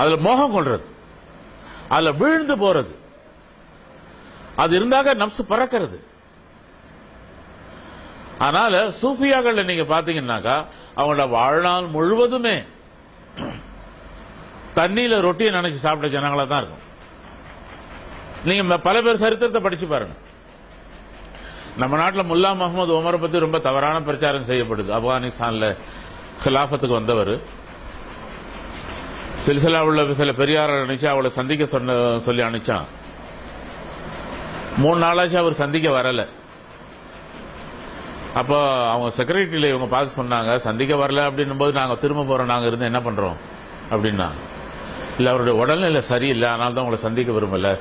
அதுல மோகம் கொள்றது, அதுல வீழ்ந்து போறது, அது இருந்தாக நப்சு பறக்கிறது. அதனால சூஃபியாக்கள் நீங்க பாத்தீங்கன்னாக்கா அவங்களோட வாழ்நாள் முழுவதுமே தண்ணியில ரொட்டியை நினைச்சு சாப்பிட்ட ஜனங்களா தான் இருக்கும். நீங்க பல பேர் சரித்திரத்தை படிச்சு பாருங்க. நம்ம நாட்டில் முல்லா முகமது உமரை பத்தி ரொம்ப தவறான பிரச்சாரம் செய்யப்படுது. ஆப்கானிஸ்தான்ல கிலாபத்துக்கு வந்தவர் சில்சிலா உள்ள சில பெரியார நினைச்சு அவளை சந்திக்க சொல்லி அனுப்பிச்சான். 3 நாளாச்சு அவர் சந்திக்க வரல. அப்போ அவங்க செக்ரட்டரியில இவங்க பார்த்து சொன்னாங்க, சந்திக்க வரல அப்படின்னும் போது நாங்க திரும்ப போறோம், நாங்க இருந்து என்ன பண்றோம் அப்படின்னா, இல்ல அவருடைய உடல்நிலை சரியில்லை, அதனால தான் உங்களை சந்திக்க விரும்பல,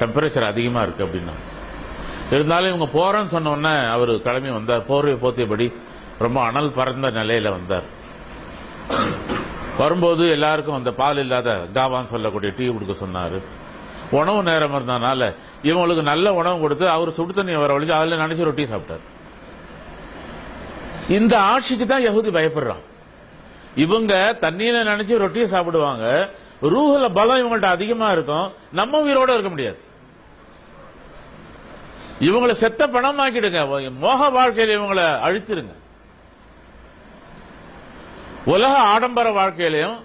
டெம்பரேச்சர் அதிகமா இருக்கு அப்படின்னா. இருந்தாலும் இவங்க போறேன்னு சொன்ன உடனே அவர் கிளம்பி வந்தார். போர்வை போத்தியபடி ரொம்ப அனல் பறந்த நிலையில வந்தார். வரும்போது எல்லாருக்கும் அந்த பால் இல்லாத காவான்னு சொல்லக்கூடிய டீ கொடுக்க சொன்னாரு. உணவு நேரம் இருந்ததுனால இவங்களுக்கு நல்ல உணவு கொடுத்து அவர் சுடு தண்ணி வர வழிச்சு அதுல நினைச்சு ரொட்டி சாப்பிட்டார். இந்த ஆட்சிக்கு தான் யஹூதி பயப்படுறான். இவங்க தண்ணியில நினைச்சு ரொட்டியை சாப்பிடுவாங்க, ரூஹுல பலம் இவங்கள்ட்ட அதிகமா இருக்கும், நம்ம உயிரோட இருக்க முடியாது. இவங்களை செத்த பணமாக்கிடுங்க, மோக வாழ்க்கையில இவங்களை அழித்திருங்க. உலக ஆடம்பர வாழ்க்கையிலையும்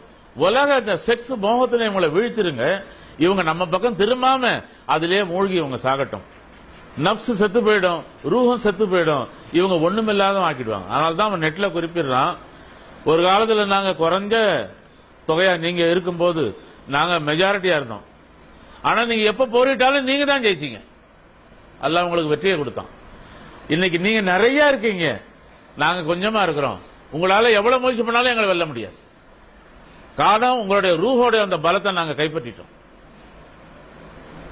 உலக செக்ஸ் மோகத்திலையும் இவங்களை வீழ்த்திருங்க. இவங்க நம்ம பக்கம் திரும்பாம அதிலே மூழ்கி இவங்க சாகட்டும். நப்சு செத்து போயிடும், ரூஹம் செத்து போயிடும், இவங்க ஒண்ணுமில்லாத ஆக்கிடுவாங்க. அதனால்தான் அவன் நெட்ல குறிப்பிடுறான், ஒரு காலத்துல நாங்க குறைஞ்ச தொகையா நீங்க இருக்கும்போது நாங்க மெஜாரிட்டியா இருந்தோம், ஆனா நீங்க எப்ப போரிட்டாலும் நீங்க தான் ஜெயிச்சீங்க, அல்லாஹ் உங்களுக்கு வெற்றியை கொடுத்தான். இன்னைக்கு நீங்க நிறைய இருக்கீங்க, நாங்க கொஞ்சமா இருக்கிறோம், உங்களால எவ்வளவு முயற்சி பண்ணாலும் எங்களை வெல்ல முடியாது. காரணம் உங்களுடைய ரூஹோட அந்த பலத்தை நாங்க கைப்பற்றிட்டோம்.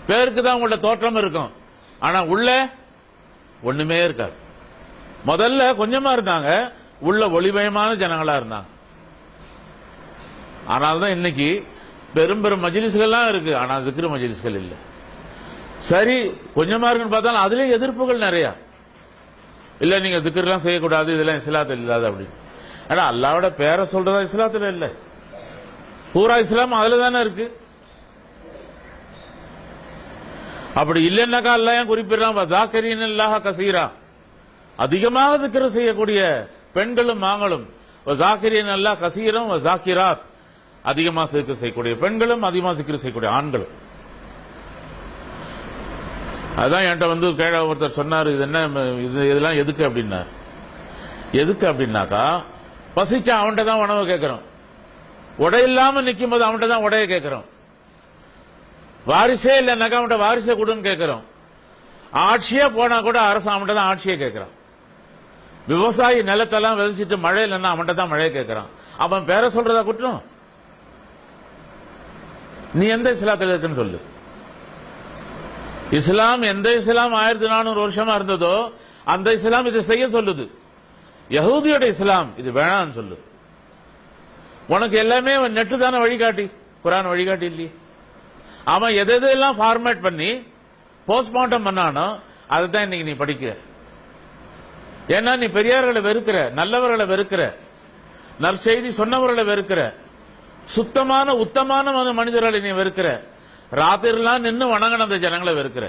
பேருக்கு தான் உங்களோட தோற்றம் இருக்கும், ஆனா உள்ள ஒண்ணுமே இருக்காது. முதல்ல கொஞ்சமா இருந்தாங்க, உள்ள ஒளிமயமான ஜனங்களா இருந்தாங்க. ஆனால்தான் இன்னைக்கு பெரும் பெரும் மஜ்லிஸ்கள்லாம் இருக்கு, ஆனா திக்ர் மஜ்லிஸ்கள் இல்ல. சரி கொஞ்சமா இருக்குன்னு பார்த்தாலும் அதுலயே எதிர்ப்புகள் நிறைய. இல்ல நீங்க திக்ர்லாம் செய்யக்கூடாது, இதெல்லாம் இஸ்லாத்தில் இல்லாத அப்படின்னு. ஆனா அல்லாஹ்வோட பேரை சொல்றதா இஸ்லாத்துல இல்ல, பூரா இஸ்லாம் அதுல தானே இருக்கு. அப்படி இல்லைன்னாக்கா அல்லாஹ் ஏன் குறிப்பிடுறான், வஸாக்கிரீன அல்லாஹ கஸீரா, அதிகமாக திக்ர் செய்யக்கூடிய பெண்களும் ஆண்களும், வஸாக்கிரீன அல்லாஹ கஸீரம் வஸாக்கிராத், அதிகமாக திக்ர் செய்யக்கூடிய பெண்களும் அதிகமாக திக்ர் செய்யக்கூடிய ஆண்களும். அதான் என்கிட்ட வந்து கேட ஒருத்தர் சொன்னார், இது என்ன இதெல்லாம் எதுக்கு அப்படின்னா, எதுக்கு அப்படின்னாக்கா பசிச்சா அவன்கிட்ட தான் உணவு கேட்கிறோம், உடை இல்லாம நிற்கும் போது அவன்கிட்ட தான் உடைய கேட்கிறோம், வாரிசே இல்லைன்னாக்கா அவன்கிட்ட வாரிசே கொடுன்னு கேட்கிறோம், ஆட்சியே போனா கூட அரசு அவன்கிட்ட தான் ஆட்சியே கேட்கிறான், விவசாயி நிலத்தெல்லாம் விதைச்சிட்டு மழை இல்லைன்னா அவன்கிட்ட தான் மழையை கேட்கிறான். அவன் பேரை சொல்றதா குற்றம்? நீ எந்த இஸ்லாத்தில் இருக்குன்னு சொல்லு. இஸ்லாம் எந்த இஸ்லாம் 1400 வருஷமா இருந்ததோ அந்த இஸ்லாம் இதை செய்ய சொல்லுது. யஹூதியோட இஸ்லாம் இது வேணான்னு சொல்லு. உனக்கு எல்லாமே நெட்டு தானே வழிகாட்டி, குரான் வழிகாட்டி இல்லையே. அவன் எதெல்லாம் ஃபார்மேட் பண்ணி போஸ்ட்மார்ட்டம் பண்ணானோ அதை தான் இன்னைக்கு நீ படிக்கிற. ஏன்னா நீ பெரியார்களை வெறுக்கிற, நல்லவர்களை வெறுக்கிற, நற்செய்தி சொன்னவர்களை வெறுக்கிற, சுத்தமான உத்தமான மனிதர்களை நீ வெறுக்கிற, ராத்திரிலாம் நின்று வணங்கின அந்த ஜனங்களை வெறுக்கிற,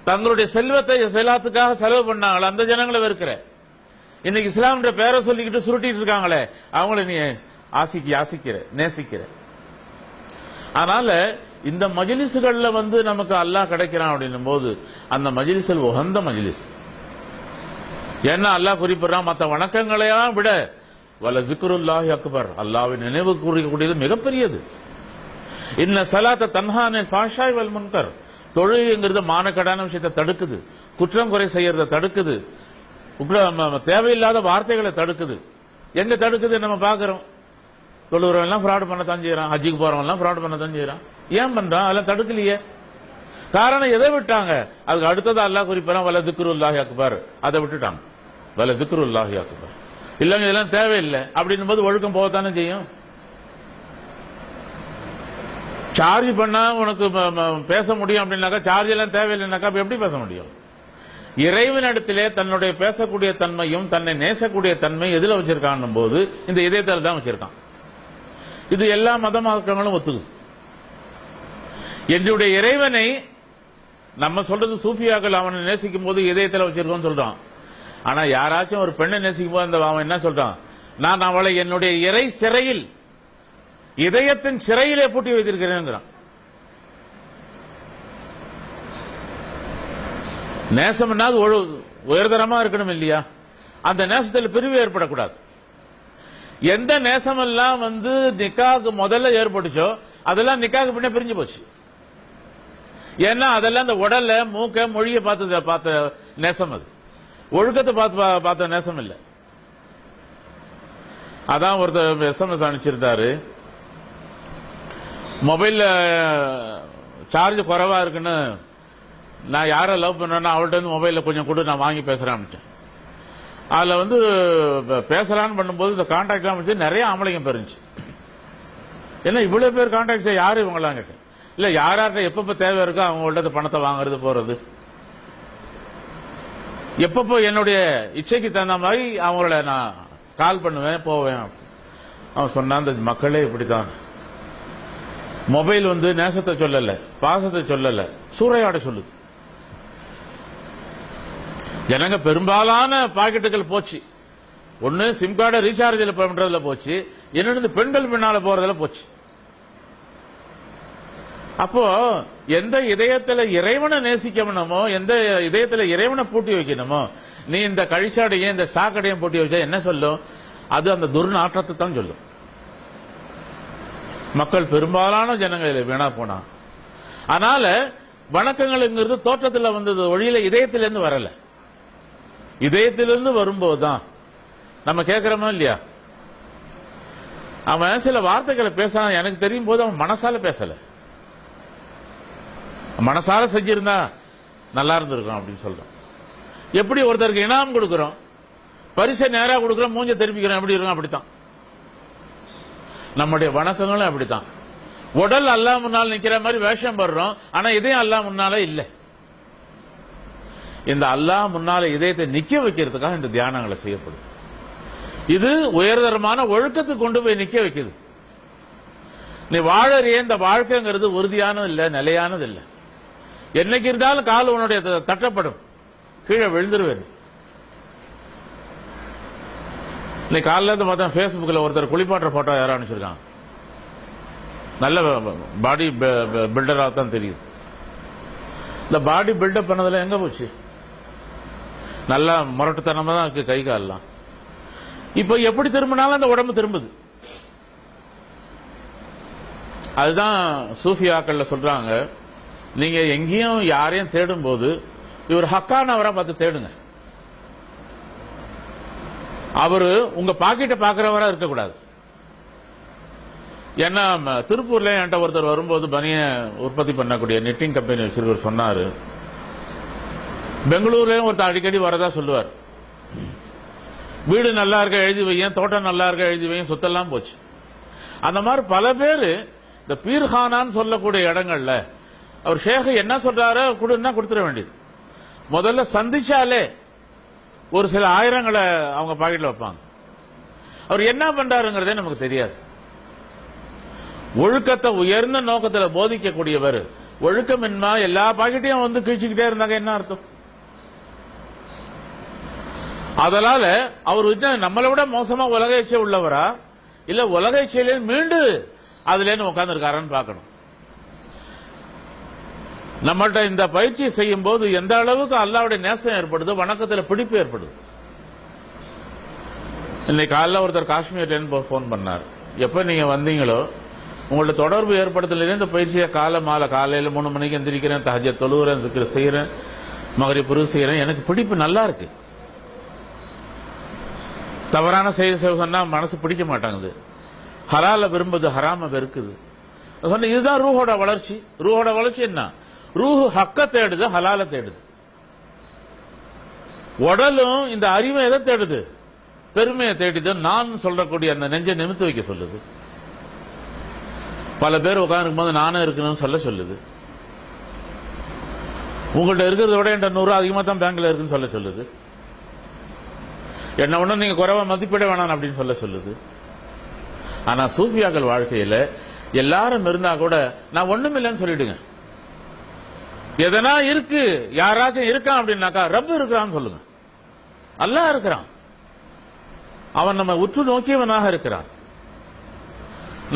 தங்களுடைய செல்வத்தை செலாத்துக்காக செலவு பண்ணாங்களே அந்த ஜனங்களை வெறுக்கிற. இன்னைக்கு இஸ்லாம்ன்ற பேரை சொல்லிக்கிட்டு சுருட்டிட்டு இருக்காங்களே அவங்கள நீ ஆசிக்கிற, நேசிக்கிற. அதனால இந்த மஜ்லிஸ்கள்ல வந்து நமக்கு அல்லாஹ் கிடைக்கிறான் அப்படின்னும் போது அந்த மஜ்லிஸ்கள் உகந்த மஜ்லிஸ். ஏன்னா அல்லாஹ் குறிப்பிடுறான், மற்ற வணக்கங்களையும் விட வல ஜிக்ருல்லாஹி அக்பர், அல்லாஹ்வின் நினைவு கூறக்கூடியது மிகப்பெரியது. இன்ன ஸலாத்த தன்ஹா அனில் ஃபாஹ்ஷாய் வல் முன்கர், தொழுகைங்கிறது மானக்கடான விஷயத்தை தடுக்குது, குற்றம் குறை செய்யறதை தடுக்குது, தேவையில்லாத வார்த்தைகளை தடுக்குது. எங்க தடுக்குது நம்ம பாக்குறோம். தொழுகிறவன் எல்லாம் ஃப்ராட் பண்ணத்தான் செய்யறான், ஹஜ்ஜுக்கு போறவன் எல்லாம் ஃப்ராட் பண்ணத்தான் செய்யறான். ஏன் பண்றான்? அதெல்லாம் தடுக்கலையே. காரணம் எதை விட்டாங்க? அதுக்கு அடுத்தது அல்லாஹ் குறிப்பிடான் வல திக்ருல்லாஹி அக்பர், அதை விட்டுட்டாங்க. வல திக்ருல்லாஹி அக்பர் இல்லங்க, இதெல்லாம் தேவையில்லை அப்படின்னும் போது ஒழுக்கம் போகத்தானே செய்யும். சார்ஜ் பண்ணா உனக்கு பேச முடியும் அப்படின்னாக்கா, சார்ஜ் எல்லாம் தேவையில்லைனாக்கா எப்படி பேச முடியும்? இறைவனிடத்திலே தன்னுடைய பேசக்கூடிய தன்மையும் தன்னை நேசக்கூடிய தன்மை எதில் வச்சிருக்கான் போது இந்த இதயத்தில் தான் வச்சிருக்கான். இது எல்லா மத மார்க்கங்களும் ஒத்துக்குது. என்னுடைய இறைவனை நம்ம சொல்றது சூஃபியாக்கள் அவனை நேசிக்கும் போது இதயத்தில் வச்சிருக்கோம் சொல்றான். ஆனா யாராச்சும் ஒரு பெண்ணை நேசிக்கும் போது அவன் என்ன சொல்றான், நான் அவளை என்னுடைய இறை சிறையில் இதயத்தின் சிறையிலே பூட்டி வைத்திருக்கிறேன். நேசம் உயர்தரமா இருக்கணும் இல்லையா? அந்த நேசத்தில் பிரிவு ஏற்படக்கூடாது. எந்த நேசம் எல்லாம் நிக்காக்கு முதல்ல ஏற்பட்டுச்சோ அதெல்லாம் நிக்காக்கு பின்ன பிரிஞ்சு போச்சு. ஏன்னா அதெல்லாம் அந்த உடல்ல மூக்க மொழியை பார்த்த நேசம், அது ஒழுக்கத்தை பார்த்த நேசம் இல்லை. அதான் ஒருத்தர் SMS அனுப்பிச்சிருந்தாரு, மொபைல்ல சார்ஜ் குறைவா இருக்குன்னு நான் யாரை லவ் பண்றேன்னா அவள்கிட்ட மொபைல்ல கொஞ்சம் கூட நான் வாங்கி பேசுறேன். அதுல பேசலான்னு பண்ணும்போது இந்த கான்டாக்ட்லாம் வச்சு நிறைய ஆம்பளைங்க பெருந்துச்சு. ஏன்னா இவ்வளவு பேர் கான்டாக்ட் யாரு இவங்களாம் கேட்டேன். இல்ல யார்கிட்ட எப்பப்ப தேவை இருக்கோ அவங்கள்ட்ட பணத்தை வாங்குறது போறது, எப்பப்போ என்னுடைய இச்சைக்கு தகுந்த மாதிரி அவங்கள நான் கால் பண்ணுவேன் போவேன். அவன் சொன்னான், அந்த மக்களே இப்படித்தான், மொபைல் நேசத்தை சொல்லல, பாசத்தை சொல்லல, சூறையாட சொல்லுது. ஜனங்க பெரும்பாலான பாக்கெட்டுகள் போச்சு. ஒன்னு சிம் கார்டை ரீசார்ஜ் பண்றதுல போச்சு, இன்னொன்று பெண்கள் பின்னால போறதுல போச்சு. அப்போ எந்த இதயத்துல இறைவனை நேசிக்கணுமோ, எந்த இதயத்துல இறைவனை பூட்டி வைக்கணுமோ, நீ இந்த கழிச்சாடையும் இந்த சாக்கடையும் பூட்டி வச்சா என்ன சொல்லும்? அது அந்த துர்நாற்றத்தை தான் சொல்லும். மக்கள் பெரும்பாலான ஜனங்கள் வீணா போனா. அதனால வணக்கங்கள்ங்கிறது தோற்றத்தில் வந்தது ஒழியில இதயத்திலிருந்து வரல. இதயத்திலிருந்து வரும்போதுதான் நம்ம கேட்கிறோமா இல்லையா? அவன் சில வார்த்தைகளை பேச எனக்கு தெரியும் போது அவன் மனசால பேசல, மனசால செஞ்சிருந்தா நல்லா இருந்திருக்கும் அப்படின்னு சொல்றான். எப்படி ஒருத்தருக்கு இனாம் கொடுக்கிறோம், பரிசை நேரா கொடுக்கிறோம், மூஞ்ச திருப்பிக்கிறோம், எப்படி இருக்கும்? அப்படித்தான் நம்முடைய வணக்கங்களும் அப்படித்தான். உடல் அல்லாஹ் முன்னால் நிக்கிற மாதிரி வேஷம் படுறோம், ஆனா இதயம் அல்லாஹ் முன்னால இல்லை. இந்த அல்லாஹ் முன்னால இதயத்தை நிக்க வைக்கிறதுக்காக இந்த தியானங்களை செய்யப்படும். இது உயர்தரமான ஒழுக்கத்துக்கு கொண்டு போய் நிக்க வைக்குது. நீ வாழறிய இந்த வாழ்க்கைங்கிறது உறுதியானது இல்லை, நிலையானது இல்லை. என்னைக்கு இருந்தாலும் கால் உன்னுடைய தட்டப்படும், கீழே விழுந்துருவேன். நீ காலில இருந்து பார்த்தா பேஸ்புக்ல ஒருத்தர் குளிப்பாட்டுற போட்டோ யாரும் அனுப்பிச்சிருக்காங்க. நல்ல பாடி பில்டரா தான் தெரியுது. இந்த பாடி பில்டப் பண்ணதுல எங்க போச்சு? நல்லா முரட்டுத்தனமா தான் இருக்கு கை கால்லாம். இப்ப எப்படி திரும்பினாலும் அந்த உடம்பு திரும்புது. அதுதான் சூஃபியாக்கள்ல சொல்றாங்க, நீங்க எங்கேயும் யாரையும் தேடும் போது இவர் ஹக்கானவரை பார்த்து தேடுங்க. அவரு உங்க பாக்கெட்டை பாக்குறவரா இருக்கக்கூடாது. ஏன்னா திருப்பூர்ல என்கிட்ட ஒருத்தர் வரும்போது பனிய உற்பத்தி பண்ணக்கூடிய நெட்டிங் கம்பெனி வச்சிருக்க சொன்னாரு, பெங்களூர்லயும் ஒருத்தர் அடிக்கடி வரதா சொல்லுவார், வீடு நல்லா இருக்க எழுதி வையன், தோட்டம் நல்லா இருக்க எழுதி வையன், சொத்தெல்லாம் போச்சு. அந்த மாதிரி பல பேரு இந்த பீர்ஹானான்னு சொல்லக்கூடிய இடங்கள்ல அவர் ஷேக் என்ன சொல்றாரோ கொடுன்னா கொடுத்துட வேண்டியது. முதல்ல சந்திச்சாலே ஒரு சில ஆயிரங்களை அவங்க பாக்கெட்ல வைப்பாங்க. அவர் என்ன பண்றாருங்கிறதே நமக்கு தெரியாது. ஒழுக்கத்தை உயர்ந்த நோக்கத்தில் போதிக்கக்கூடியவர் ஒழுக்கம் என்ன எல்லா பாக்கெட்டையும் கிழிச்சுக்கிட்டே இருந்தாங்க என்ன அர்த்தம்? அதனால அவர் நம்மளை விட மோசமா உலக இச்சை உள்ளவரா இல்ல உலக இச்சையில மீண்டு அதுல உட்கார்ந்து இருக்காரான்னு பார்க்கணும். நம்மள்ட்ட இந்த பயிற்சி செய்யும் போது எந்த அளவுக்கு அல்லாஹ்வுடைய நேசம் ஏற்படுது, வணக்கத்தில் பிடிப்பு ஏற்படுது. இன்னைக்கு காலைல ஒருத்தர் காஷ்மீர்ல போன் பண்ணார், எப்ப நீங்க வந்தீங்களோ உங்கள்ட்ட தொடர்பு ஏற்படுத்தல இந்த பயிற்சியை காலையில 3 மணிக்கு எந்திரிக்கிறேன், தஹஜ்ஜத் தொழுகிறேன், திக்ர் செய்யறேன், மக்ரிப் புரு செய்யறேன், எனக்கு பிடிப்பு நல்லா இருக்கு. தவறான செயல் சொன்னா மனசு பிடிக்க மாட்டாங்குது, ஹலால விரும்புது, ஹராம வெறுக்குது. சொன்ன இதுதான் ரூஹோட வளர்ச்சி. ரூஹோட வளர்ச்சி என்ன? ரூஹு ஹக்க தேடுது, ஹலால தேடுது. உடலும் இந்த அறிவை எதை தேடுது? பெருமையை தேடிது. நான் சொல்லக்கூடிய அந்த நெஞ்சை நிமித்து வைக்க சொல்லுது. பல பேர் உட்கார்ந்துருக்கும் போது நானும் இருக்கணும்னு சொல்லுது. உங்கள்கிட்ட இருக்கிறத விட என்கிட்ட 100 அதிகமா தான் பேங்க்ல இருக்குன்னு சொல்ல சொல்லுது. என்ன ஒண்ணு நீங்க குறைவா மதிப்பிட வேணாம் அப்படின்னு சொல்ல சொல்லுது. ஆனா சூஃபியாக்கள் வாழ்க்கையில எல்லாரும் இருந்தா கூட நான் ஒண்ணும் இல்லைன்னு சொல்லிடுங்க. எதனா இருக்கு, யாராச்சும் இருக்கான் அப்படின்னாக்கா ரப்பு இருக்கிறான்னு சொல்லுங்க. அல்லாஹ் இருக்கிறான், அவன் நம்ம உற்று நோக்கியவனாக இருக்கிறான்.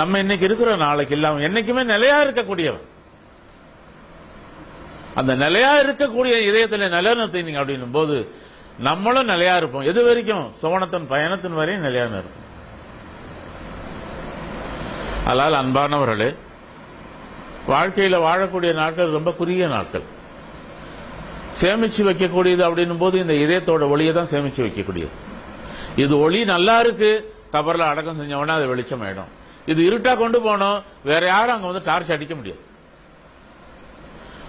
நம்ம இன்னைக்கு இருக்கிற நாளைக்கு இல்லாம என்னைக்குமே நிலையா இருக்கக்கூடியவன். அந்த நிலையா இருக்கக்கூடிய இதயத்துல நிலைநிறுத்தினீங்க அப்படின்னும் போது நம்மளும் நிலையா இருப்போம். எது வரைக்கும்? சுவனத்தின் பயணத்தின் வரையும் நிலையா இருக்கும். அதனால் அன்பானவர்களே, வாழ்க்கையில வாழக்கூடிய நாட்கள் ரொம்ப குறுகிய நாட்கள். சேமிச்சு வைக்கக்கூடியது அப்படின்னும் போது இந்த இதயத்தோட ஒளியை தான் சேமிச்சு வைக்கக்கூடியது. இது ஒளி நல்லா இருக்கு, கபர்ல அடக்கம் செஞ்சவொடனே அது வெளிச்சம் ஆயிடும். இது இருட்டா கொண்டு போனோம், வேற யாரும் அங்க வந்து டார்ச் அடிக்க முடியாது.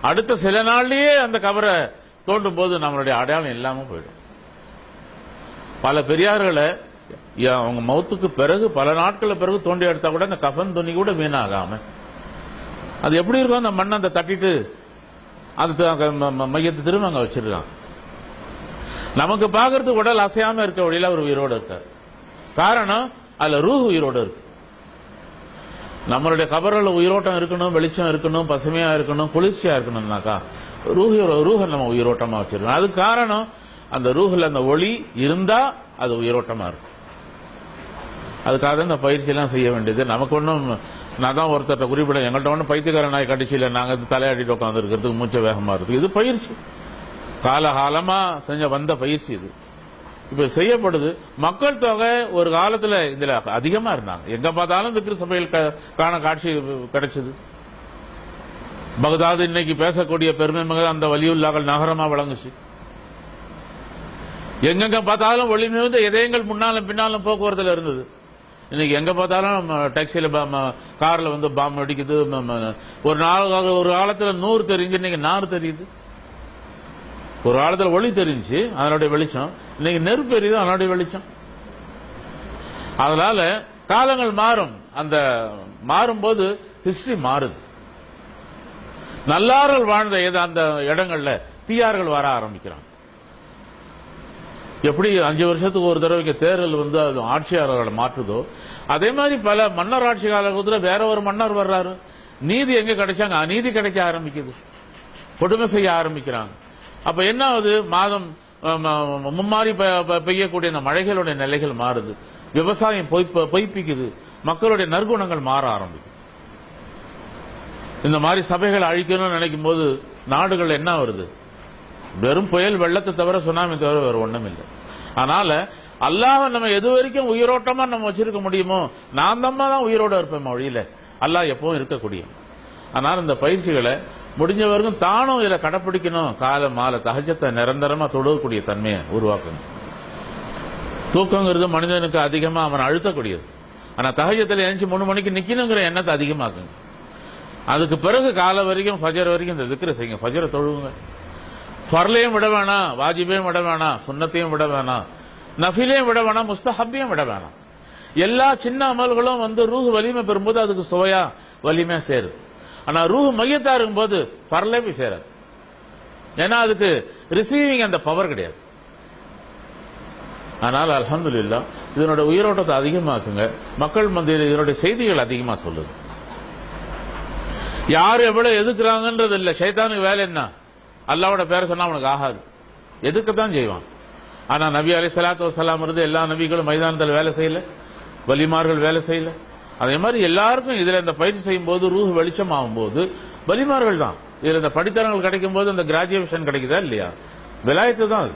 அடுத்த சில நாள்லயே அந்த கபரை தோண்டும் போது நம்மளுடைய அடையாளம் இல்லாம போயிடும். பல பெரியார்களை அவங்க மௌத்துக்கு பிறகு பல நாட்கள் பிறகு தோண்டி எடுத்தா கூட அந்த கஃன் துணி கூட வீணாகாம அது எப்படி இருக்கும்? அந்த மண்ணை அந்த தட்டிட்டு அது மையத்தை திரும்ப அங்க வச்சிருக்காங்க. நமக்கு பார்க்கறதுக்கு உடல் அசையாம இருக்க வழியில அவர் உயிரோடு இருக்கார். காரணம், அதுல ரூஹ் உயிரோடு இருக்கு. நம்மளுடைய கபரில் உயிரோட்டம் இருக்கணும், வெளிச்சம் இருக்கணும், பசுமையா இருக்கணும், குளிர்ச்சியா இருக்கணும்னாக்கா ரூஹ நம்ம உயிரோட்டமா வச்சிருக்கோம். அது காரணம், அந்த ரூஹ்ல அந்த ஒளி இருந்தா அது உயிரோட்டமா இருக்கும். அதுக்காக இந்த பயிற்சி எல்லாம் செய்ய வேண்டியது. நமக்கு ஒன்றும், நான் தான் ஒருத்தர் குறிப்பிட, எங்கள்கிட்ட ஒன்றும் பைத்தியக்கார நாய் கடிச்சில நாங்க தலையாடிட்டு உட்காந்து இருக்கிறதுக்கு மூச்ச வேகமா இருக்கு. இது பயிற்சி, காலகாலமா செஞ்ச வந்த பயிற்சி. இது இப்ப செய்யப்படுது. மக்கள் தொகை ஒரு காலத்துல இதுல அதிகமா இருந்தாங்க. எங்க பார்த்தாலும் விக்ர சபையில் காண காட்சி கிடைச்சது. பகதாது இன்னைக்கு பேசக்கூடிய பெருமை மிக அந்த வலியுல்லாக்கள் நகரமா வழங்குச்சு. எங்கெங்க பார்த்தாலும் ஒளி மிகுந்த இதயங்கள் முன்னாலும் பின்னாலும் போக்குவரத்துல இருந்தது. இன்னைக்கு எங்க பார்த்தாலும் டாக்ஸியில கார்ல வந்து பாம்பு அடிக்குது. ஒரு காலத்துல 100 தெரிஞ்சு இன்னைக்கு 4 தெரியுது. ஒரு காலத்துல ஒளி தெரிஞ்சு அதனுடைய வெளிச்சம், இன்னைக்கு நெருப்பு எரியுது அதனுடைய வெளிச்சம். அதனால காலங்கள் மாறும். அந்த மாறும்போது ஹிஸ்டரி மாறுது. நல்லார்கள் வாழ்ந்த அந்த இடங்கள்ல தீயார்கள் வர ஆரம்பிக்கிறாங்க. எப்படி 5 வருஷத்துக்கு ஒரு தடவைக்கு தேர்தல் வந்து அது ஆட்சியாளர்களை மாற்றுதோ, அதே மாதிரி பல மன்னர் ஆட்சி காலத்தில் வேற ஒரு மன்னர் வர்றாரு. நீதி எங்க கிடைச்சாங்க, அநீதி கிடைக்க ஆரம்பிக்குது, கொடுமை செய்ய ஆரம்பிக்கிறாங்க. அப்ப என்ன ஆகுது? மாதம் மும்மாறி பெய்யக்கூடிய அந்த மழைகளுடைய நிலைகள் மாறுது, விவசாயம் பொய்ப்பிக்குது, மக்களுடைய நற்குணங்கள் மாற ஆரம்பிக்குது. இந்த மாதிரி சபைகளை அழிக்கணும்னு நினைக்கும் போது நாடுகள் என்ன வருது? வெறும் புயல், வெள்ளத்தை தவிர சுனாமி தவிர வேற ஒண்ணும் இல்லை. அதனால அல்லாஹ் நம்ம எது வரைக்கும் உயிரோட்டமா நம்ம வச்சிருக்க முடியுமோ, நான் தான் உயிரோட இருப்பேன் வழியில, அல்லாஹ் எப்பவும் இருக்கக்கூடிய. அதனால இந்த பயிற்சிகளை முடிஞ்ச வரைக்கும் தானும் இதை கடைப்பிடிக்கணும். கால மாலை தஹஜ்ஜத்தை நிரந்தரமா தொழக்கூடிய தன்மையை உருவாக்கணும். தூக்கங்கிறது மனிதனுக்கு அதிகமா அவன் அழுத்தக்கூடியது. ஆனா தஹஜ்ஜத்துல எழுந்து 3 மணிக்கு நிக்கணுங்கிற எண்ணத்தை அதிகமாக்குங்க. அதுக்கு பிறகு காலை வரைக்கும் ஃபஜர் வரைக்கும் இந்த திக்ர செய்யுங்க. ஃபஜரை தொழுவுங்க. ஃபர்லையும் விட வேணாம், வாஜிபையும் விட வேணாம், சுன்னத்தையும் விட வேணாம், நஃபிலையும் விட வேணாம், முஸ்தஹப்பையும் விட வேணாம். எல்லா சின்ன அமல்களும் வந்து ரூஹ் வலிமை பெறும்போது அதுக்கு சுவையா வலிமை சேருது. ஆனா ரூஹ் மையத்தா இருக்கும்போது ஃபர்லே போய் சேராது. ஏன்னா அதுக்கு ரிசீவிங் அந்த பவர் கிடையாது. ஆனால் அல்ஹம்துலில்லாஹ் இதனோட உயிரோட்டத்தை அதிகமாக்குங்க. மக்கள் மத்தியில் இதனுடைய செய்திகள் அதிகமா சொல்லுது. யார் எவ்வளவு எதுக்குறாங்கன்றது இல்ல. ஷைத்தானுக்கு வேலை என்ன? அல்லாவோட பேரை சொன்னா அவனுக்கு ஆகாது, எதுக்கத்தான் செய்வான். ஆனா நபி அலைஹிஸ்ஸலாத்து வஸ்ஸலாம் இருந்து எல்லா நபிகளும் மைதானத்தில் வேலை செய்யல, வலிமார்கள் வேலை செய்யல. அதே மாதிரி எல்லாருக்கும் இதுல இந்த பயிற்சி செய்யும் போது ரூஹ் வெளிச்சம் ஆகும் போது வலிமார்கள் தான். இதுல இந்த படித்தரங்கள் கிடைக்கும் போது இந்த கிராஜுவேஷன் கிடைக்குதா இல்லையா? விலாயத்து தான் அது.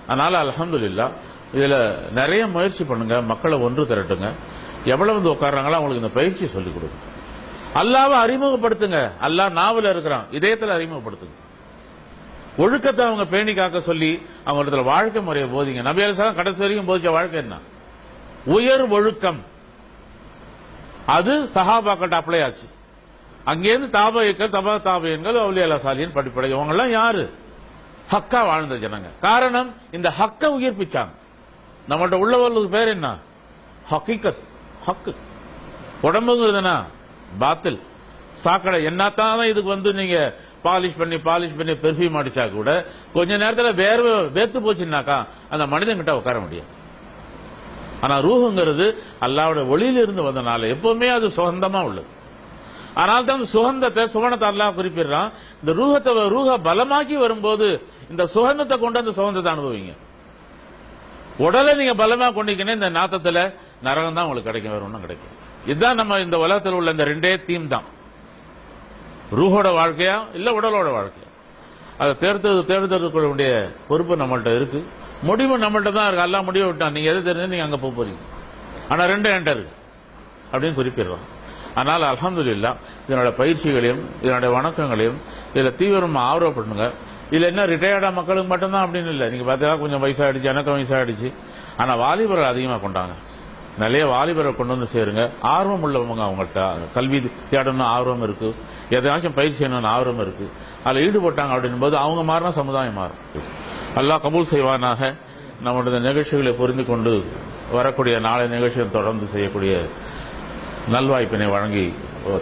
அதனால அல்ஹம்துலில்லாஹ் இதுல நிறைய முயற்சி பண்ணுங்க, மக்களை ஒன்று திரட்டுங்க. எவ்வளவு வந்து உட்கார்றாங்களோ அவங்களுக்கு இந்த பயிற்சி சொல்லிக் கொடுங்க. அல்லாவை அறிமுகப்படுத்துங்க. அல்லாஹ் நாவல இருக்கிறான், இதயத்தில் அறிமுகப்படுத்துங்க. ஒழுக்கத்தை அவங்க பேணி காக்க சொல்லி அவங்கள வாழ்க்கை முறையை போதிங்க. நபி அலைஹிஸ்ஸலாம் கடைசி வரைக்கும் போதிச்ச வாழ்க்கை என்ன? உயர் ஒழுக்கம். அது சஹாபாக்கள்ட்ட அப்ளை ஆச்சு. அங்கேருந்து தாபைகள், தபா தாபையன்கள், அவுலியா சாலியின் படிப்படை. இவங்க எல்லாம் யாரு? ஹக்கா வாழ்ந்த ஜனங்க. காரணம், இந்த ஹக்க உயிர்ப்பிச்சாங்க. நம்மள்ட்ட உள்ளவர்களுக்கு பேர் என்ன? ஹக்கீகத், ஹக்கு. உடம்புங்கிறதுனா பாத்தில், சாக்கடை. என்னத்தான் இதுக்கு வந்து நீங்க பாலிஷ் பண்ணி பெர்ஃபியூம் அடிச்சா கூட கொஞ்ச நேரத்தில் வேர்த்து போச்சுன்னாக்கா அந்த மனிதன்கிட்ட உட்கார முடியாது. ஆனா ரூஹுங்கிறது அல்லாஹ்வுடைய ஒளியிலிருந்து வந்தனால எப்பவுமே அது சுகந்தமா உள்ளது. ஆனால் தான் சுகந்தத்தை அல்லாஹ் குறிப்பிடுறான். இந்த ரூஹ பலமாக்கி வரும்போது இந்த சுகந்தத்தை கொண்டு அந்த சுகந்தத்தை அனுபவிங்க. உடலை நீங்க பலமா கொண்டிக்கணும், இந்த நாத்தத்துல நரகம் தான் உங்களுக்கு கிடைக்கும், வேற ஒன்றும் கிடைக்கும். இதுதான் நம்ம இந்த உலகத்தில் உள்ள இந்த ரெண்டே தீம் தான். ரூஹோட வாழ்க்கையா இல்ல உடலோட வாழ்க்கையா, அதை தேர்ந்தெடுக்க வேண்டிய பொறுப்பு நம்மள்ட்ட இருக்கு. முடிவு நம்மள்ட்ட தான் இருக்கு. எல்லாம் முடிவு விட்டான், நீங்க எது தெரிஞ்சு நீங்க அங்க போறீங்க. ஆனா ரெண்டு என்கிட்ட இருக்கு அப்படின்னு குறிப்பிடுறோம். அதனால அல்ஹம்துலில்லாஹ் இதனோட பயிற்சிகளையும் இதனுடைய வணக்கங்களையும் இதுல தீவிரமா ஆர்வப்படுங்க. இதுல என்ன ரிட்டையர்டா மக்களுக்கு மட்டும்தான் அப்படின்னு இல்லை. நீங்க பார்த்தா கொஞ்சம் வயசாயிடுச்சு, எனக்கு வயசாயிடுச்சு. ஆனா வாலிபர்கள் அதிகமா கொண்டாங்க. நிறைய வாலிபரை கொண்டு வந்து சேருங்க. ஆர்வம் உள்ளவங்க, அவங்கள்ட்ட கல்வி தேடணும் ஆர்வம் இருக்கு, எதாச்சும் பயிற்சி செய்யணும்னு ஆர்வம் இருக்கு, அதில் ஈடுபட்டாங்க அப்படின்னும் போது அவங்க மாறினா சமுதாயம் மாறும். அல்லாஹ் கபூல் செய்வானாக. நம்முடைய நிகழ்ச்சிகளை புரிந்து கொண்டு வரக்கூடிய நாளை நிகழ்ச்சியை தொடர்ந்து செய்யக்கூடிய நல்வாய்ப்பினை வழங்கி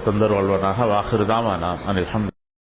தந்தர் வாழ்வனாக. வாஹிரு தாவானா அல்ஹம்துலில்லாஹ்.